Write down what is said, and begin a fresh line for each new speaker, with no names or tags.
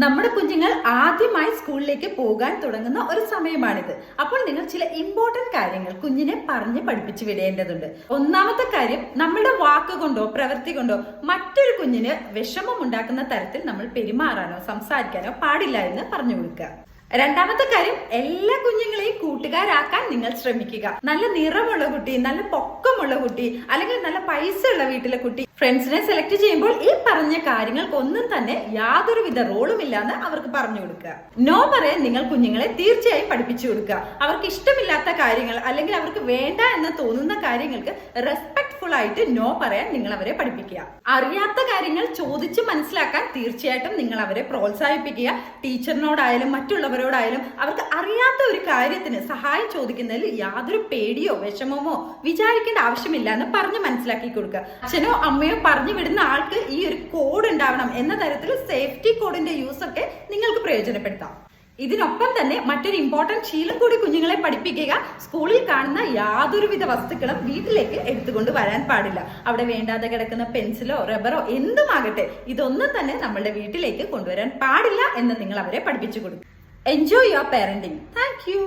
നമ്മുടെ കുഞ്ഞുങ്ങൾ ആദ്യമായി സ്കൂളിലേക്ക് പോകാൻ തുടങ്ങുന്ന ഒരു സമയമാണിത്. അപ്പോൾ നിങ്ങൾ ചില ഇമ്പോർട്ടന്റ് കാര്യങ്ങൾ കുഞ്ഞിനെ പറഞ്ഞ് പഠിപ്പിച്ചു വിടേണ്ടതുണ്ട്. ഒന്നാമത്തെ കാര്യം, നമ്മുടെ വാക്കുകൊണ്ടോ പ്രവൃത്തി കൊണ്ടോ മറ്റൊരു കുഞ്ഞിന് വിഷമം ഉണ്ടാക്കുന്ന തരത്തിൽ നമ്മൾ പെരുമാറാനോ സംസാരിക്കാനോ പാടില്ല എന്ന് പറഞ്ഞു കൊടുക്കുക. രണ്ടാമത്തെ കാര്യം, എല്ലാ കുഞ്ഞുങ്ങളെയും കൂട്ടുകാരാക്കാൻ നിങ്ങൾ ശ്രമിക്കുക. നല്ല നിറമുള്ള കുട്ടി, നല്ല പൊക്കമുള്ള കുട്ടി, അല്ലെങ്കിൽ നല്ല പൈസ ഉള്ള വീട്ടിലെ കുട്ടി, ഫ്രണ്ട്സിനെ സെലക്ട് ചെയ്യുമ്പോൾ ഈ പറഞ്ഞ കാര്യങ്ങൾക്കൊന്നും തന്നെ യാതൊരുവിധ റോളും ഇല്ലാന്ന് അവർക്ക് പറഞ്ഞു കൊടുക്കുക. നോ പറയാൻ നിങ്ങൾ കുഞ്ഞുങ്ങളെ തീർച്ചയായും പഠിപ്പിച്ചു കൊടുക്കുക. അവർക്ക് ഇഷ്ടമില്ലാത്ത കാര്യങ്ങൾ അല്ലെങ്കിൽ അവർക്ക് വേണ്ട എന്ന് തോന്നുന്ന കാര്യങ്ങൾക്ക് റെസ്പെക്ട്ഫുൾ ആയിട്ട് നോ പറയാൻ നിങ്ങൾ അവരെ പഠിപ്പിക്കുക. അറിയാത്ത കാര്യങ്ങൾ ചോദിച്ച് മനസ്സിലാക്കാൻ തീർച്ചയായിട്ടും നിങ്ങൾ അവരെ പ്രോത്സാഹിപ്പിക്കുക. ടീച്ചറിനോടായാലും മറ്റുള്ളവരോടായാലും അവർക്ക് അറിയാത്ത ഒരു കാര്യത്തിന് സഹായം ചോദിക്കുന്നതിൽ യാതൊരു പേടിയോ വിഷമമോ വിചാരിക്കേണ്ട ആവശ്യമില്ല എന്ന് പറഞ്ഞ് മനസ്സിലാക്കി കൊടുക്കുക. അച്ഛനോ അമ്മയോ പറഞ്ഞു വിടുന്ന ആൾക്ക് ഈ ഒരു കോഡ് ഉണ്ടാവണം എന്ന തരത്തിൽ സേഫ്റ്റി കോഡിന്റെ യൂസ് ഒക്കെ നിങ്ങൾക്ക് പ്രയോജനപ്പെടുത്താം. ഇതിനൊപ്പം തന്നെ മറ്റൊരു ഇമ്പോർട്ടന്റ് ശീലം കൂടി കുഞ്ഞുങ്ങളെ പഠിപ്പിക്കുക. സ്കൂളിൽ കാണുന്ന യാതൊരുവിധ വസ്തുക്കളും വീട്ടിലേക്ക് എടുത്തുകൊണ്ട് വരാൻ പാടില്ല. അവിടെ വേണ്ടാതെ കിടക്കുന്ന പെൻസിലോ റബ്ബറോ എന്തുമാകട്ടെ, ഇതൊന്നും തന്നെ നമ്മളുടെ വീട്ടിലേക്ക് കൊണ്ടുവരാൻ പാടില്ല എന്ന് നിങ്ങൾ അവരെ പഠിപ്പിച്ചു കൊടുക്കും. Enjoy your parenting. Thank you.